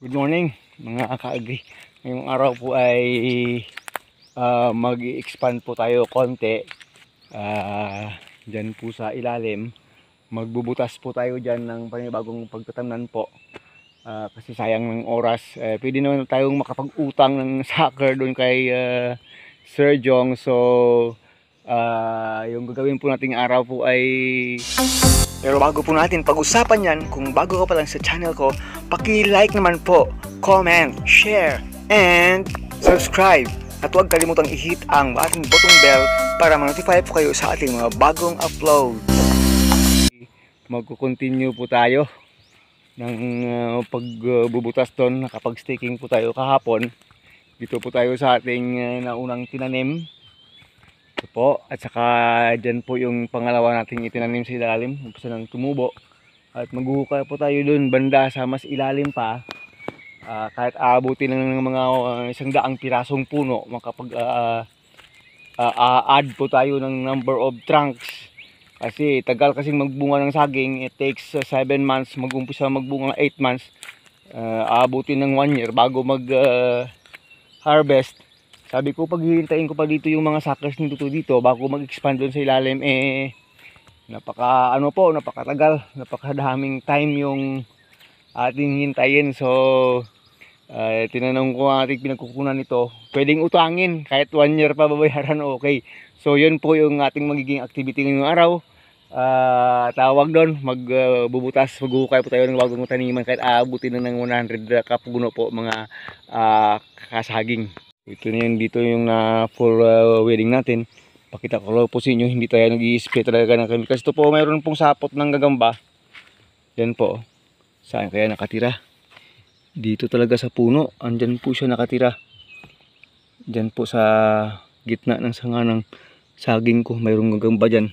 Good morning mga ka-agri. Ngayong araw po ay mag-i-expand po tayo konti. Dyan po sa ilalim. Magbubutas po tayo dyan ng panibagong pagtatamnan po. Kasi sayang ng oras. Pwede naman tayong makapag-utang ng soccer doon kay Sir Jong. So yung gagawin po nating araw po ay... Pero bago po natin pag-usapan yan, kung bago ka pa lang sa channel ko, paki-like naman po, comment, share, and subscribe. At huwag kalimutang i-hit ang ating button bell para ma-notify po kayo sa ating mga bagong upload. Magko-continue po tayo ng pagbubutas doon. Nakapag-staking po tayo kahapon. Dito po tayo sa ating naunang tinanim. Ito po, at saka dyan po yung pangalawa nating itinanim sa ilalim, umpisa ng tumubo. At maghuhukay po tayo dun banda sa mas ilalim pa. Kahit aabutin ng mga 100 pirasong puno, makapag-add po tayo ng number of trunks. Kasi tagal kasing magbunga ng saging, it takes 7 months, mag-umpisa magbunga 8 months. Aabutin ng 1 year bago mag-harvest. Sabi ko, paghihintayin ko pa dito yung mga suckers nito dito bago mag-expand doon sa ilalim, napakatagal, napakadaming time yung ating hintayin. So tinanong ko ang ating pinagkukunan nito, pwedeng utangin kahit 1 year pa babayaran, okay. So yun po yung ating magiging activity ngayong araw. Tawag doon, maghuhukay po tayo ng bagong taniman kahit aabutin na ng 100 kapuno po mga kasaging. Ito na yun, dito yung full wedding natin. Pakita ko lang po sa inyo, hindi tayo nag-i-spray talaga ng chemicals. Ito po, mayroon pong sapot ng gagamba. Yan po. Saan kaya nakatira? Dito talaga sa puno. Andyan po siya nakatira. Dyan po sa gitna ng sanga ng saging ko. Mayroong gagamba dyan.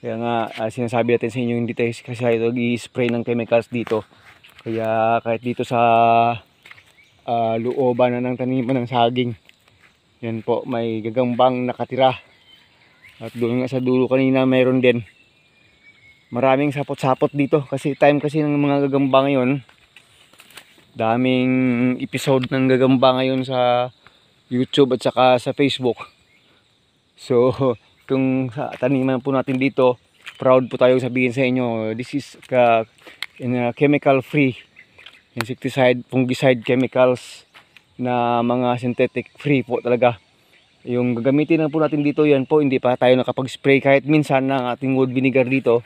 Kaya nga, sinasabi natin sa inyo, hindi tayo kasi nag-i-spray ng chemicals dito. Kaya kahit dito sa looban na ng taniman ng saging, yan po, may gagambang nakatira. At doon nga sa dulo kanina mayroon din. Maraming sapot-sapot dito kasi time kasi ng mga gagamba ngayon. Daming episode ng gagamba ngayon sa YouTube at saka sa Facebook. So kung sa taniman po natin dito, proud po tayo sabihin sa inyo, this is chemical free insecticide, fungicide chemicals na mga synthetic free po talaga. Yung gagamitin na po natin dito, yan po, hindi pa tayo nakapag-spray kahit minsan ng ating wood vinegar dito.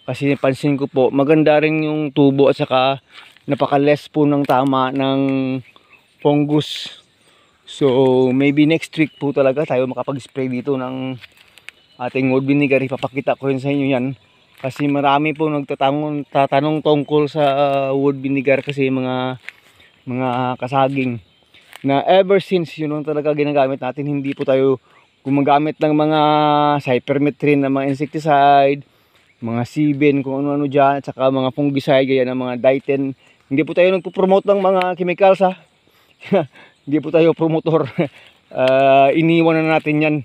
Kasi pansin ko po, maganda rin yung tubo at saka napaka-less po ng tama ng fungus. So maybe next week po talaga tayo makapag-spray dito ng ating wood vinegar. Ipapakita ko rin sa inyo yan. Kasi marami po tatanong tungkol sa wood vinegar kasi mga kasaging na ever since yun ang talaga ginagamit natin. Hindi po tayo gumagamit ng mga cypermethrin na mga insecticide, mga sibin, kung ano-ano dyan, at saka mga fungicide, gaya ng mga Diten. Hindi po tayo nagpo-promote ng mga chemicals, ha. Hindi po tayo promotor. Iniwan na natin yan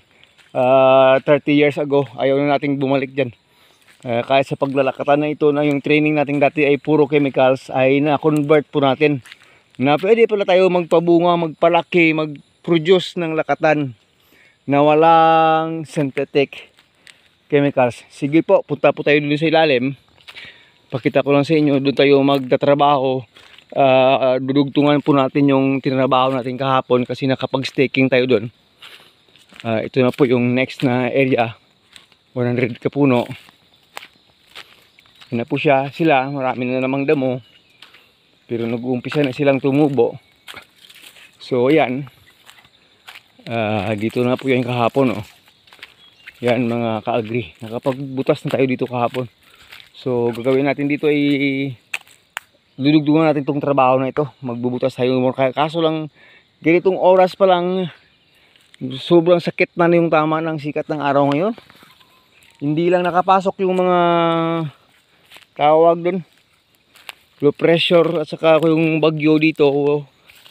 30 years ago. Ayaw na nating bumalik dyan. Kahit sa paglalakatan na ito na yung training natin dati ay puro chemicals, ay na-convert po natin na pwede pala tayo magpabunga, magpalaki, mag-produce ng lakatan na walang synthetic chemicals. Sige po, punta po tayo dun sa ilalim. Pakita ko lang sa inyo, doon tayo magtatrabaho. Dudugtungan po natin yung tinrabaho natin kahapon kasi nakapag-staking tayo dun. Ito na po yung next na area, 100 kapuno. Yan na po siya, sila, marami na namang damo. Pero nag-uumpisa na silang tumubo. So yan. Dito na po yan kahapon, oh. Yan mga ka-agri. Nakapagbutas na tayo dito kahapon. So gagawin natin dito ay dudugtungan natin itong trabaho na ito. Magbubutas tayo more. Kaso lang, ganitong oras pa lang, sobrang sakit na yung tama ng sikat ng araw ngayon. Hindi lang nakapasok yung mga tawag doon, low pressure at saka yung bagyo dito.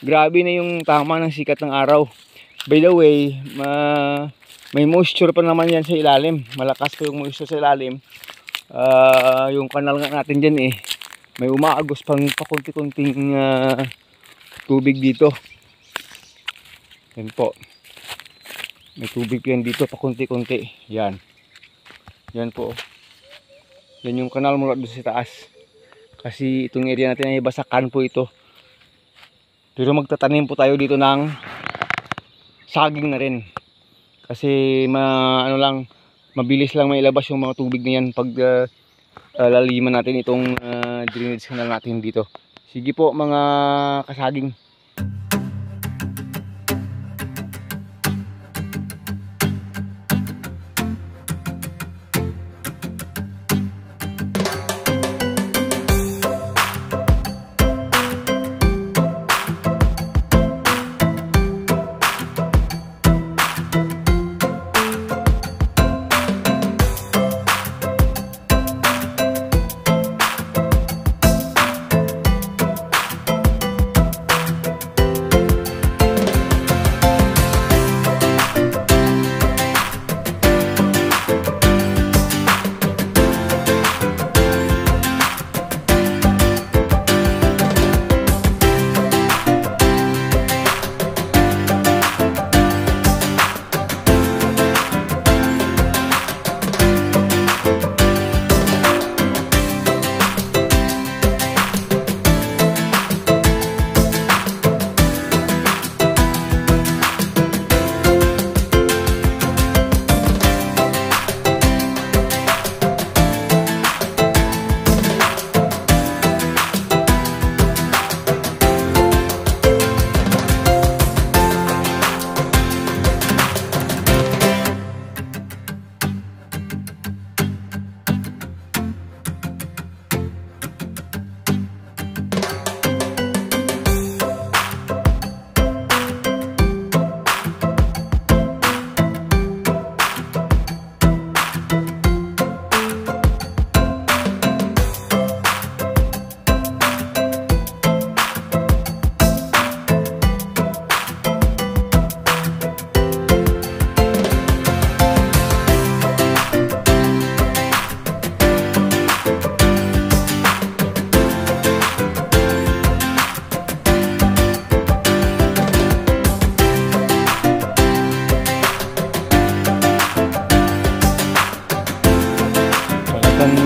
Grabe na yung tama ng sikat ng araw. By the way, may moisture pa naman yan sa ilalim. Malakas pa yung moisture sa ilalim. Yung kanal nga natin dyan may umaagos pang pakunti-kunting tubig dito. Yan po. May tubig yan dito pakunti-kunti. Yan. Yan po. Yan yung kanal mula doon sa taas. Kasi itong area natin ay basakan po ito. Pero magtatanim po tayo dito ng saging na rin. Kasi mabilis lang mailabas yung mga tubig na yan pag laliman natin itong drainage canal natin dito. Sige po mga kasaging.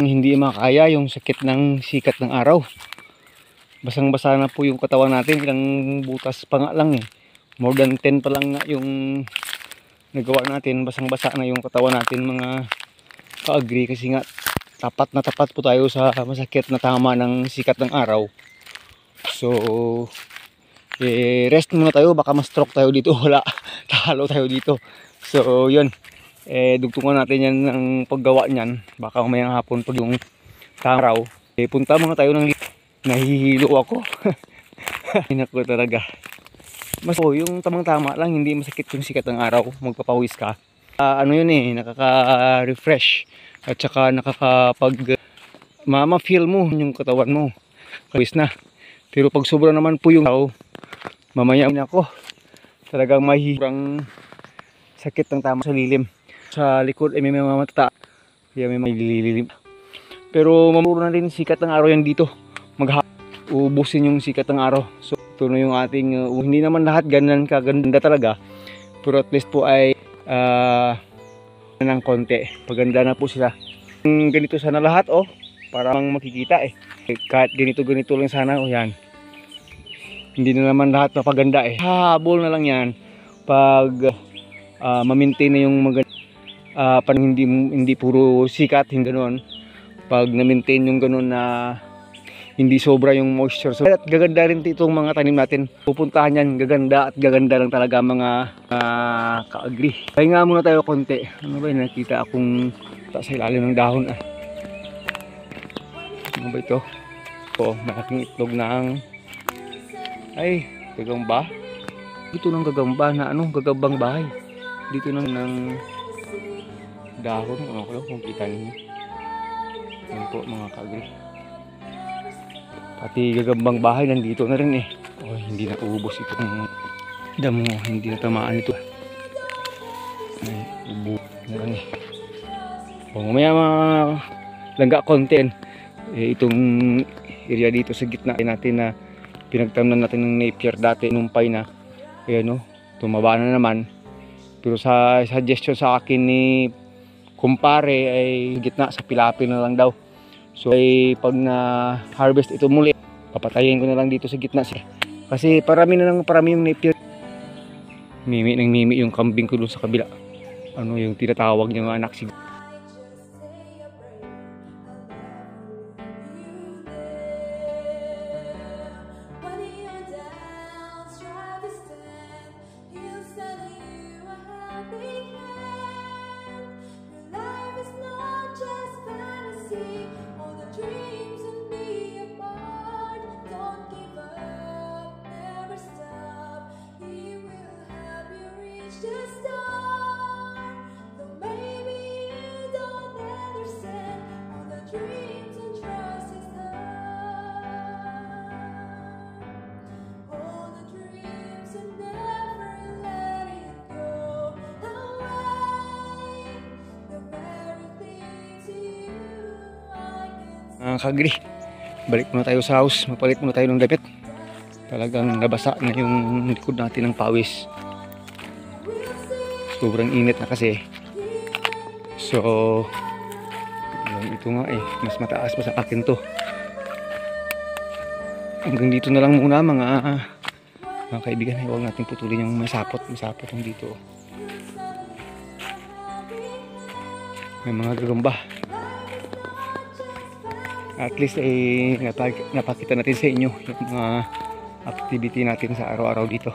Hindi makaya yung sakit ng sikat ng araw. Basang-basa na po yung katawan natin. Ilang butas pa nga lang eh. More than 10 pa lang nga yung nagawa natin. Basang-basa na yung katawan natin mga ka-agree. Kasi nga tapat na tapat po tayo sa masakit na tama ng sikat ng araw. So rest muna tayo. Baka ma-stroke tayo dito. Wala. Talo tayo dito. So yun. Dugtungan natin yan ng paggawa niyan. Baka umayang hapon pag yung taraw. Punta muna tayo ng nahihilo ako. Hinako talaga. Mas yung tamang-tama lang, hindi masakit yung sikat ng araw. Magpapawis ka. Ano yun nakaka-refresh. At saka nakakapag ma-feel mo yung katawan mo. Pawis na. Pero pag sobra naman po yung tao, mamaya ako. Talagang mahihirang sakit ng tama sa lilim. Sa likod ay may mga matata. Kaya may malililim. Pero mamuro na rin sikat ng araw yan dito. Ubusin yung sikat ng araw. So ito na yung ating hindi naman lahat ganun kaganda talaga. Pero at least po ay ng konti. Paganda na po sila. Ganito sana lahat parang makikita Kahit ganito lang sana yan. Hindi na naman lahat mapaganda Habol na lang yan pag ma-maintain na yung maganda. Hindi puro sikat, hindi ganoon. Pag na-maintain yung ganoon na hindi sobra yung moisture. So, at gaganda rin itong mga tanim natin. Pupuntahan yan, gaganda at gaganda lang talaga mga ka-agree. Pahinga muna tayo konti. Ano ba yun? Nakita akong sa ilalim ng dahon Ano ba ito? Malaking itlog ng gagamba. Ito ng gagamba na gagambang bahay. Dito ng dahon, kung kita niyo. Yan po mga ka-agree. Pati gagambang bahay nandito na rin hindi na ubos itong damo, hindi na tamaan ito. Ubo na lang mamaya mga langga content itong area dito sa gitna natin na pinagtamnan natin ng Napier dati, numpay na. Kaya no, tumaba na naman. Pero sa suggestion sa akin ni kumpare ay gitna sa Pilapil na lang daw. So ay pag na harvest ito muli, papatayin ko na lang dito sa gitna siya. Kasi parami yung Napier. Mimi nang mimi yung kambing ko doon sa kabila. Ano yung tinatawag niya mga anak siguro. Kagri, balik muna tayo sa house, mapalit muna tayo ng damit. Talagang nabasa na yung likod natin ng pawis, sobrang init na kasi. So ito nga mas mataas pa sa akin to. Hanggang dito na lang muna mga kaibigan. Huwag natin putulin yung may sapot yung dito. May mga gagamba. At least napakita natin sa inyo yung mga activity natin sa araw-araw dito.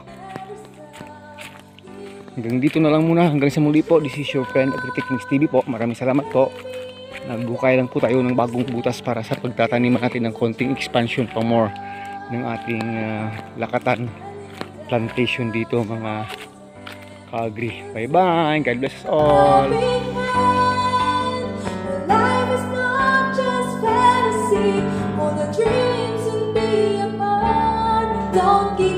Hanggang dito na lang muna. Hanggang sa muli po. This is your friend Agritechnics TV po. Maraming salamat po. Nagbukay lang po tayo ng bagong butas para sa pagtataniman natin ng konting expansion pa more ng ating lakatan plantation dito mga ka-agri. Bye bye. God bless us all. All the dreams and be apart. Don't give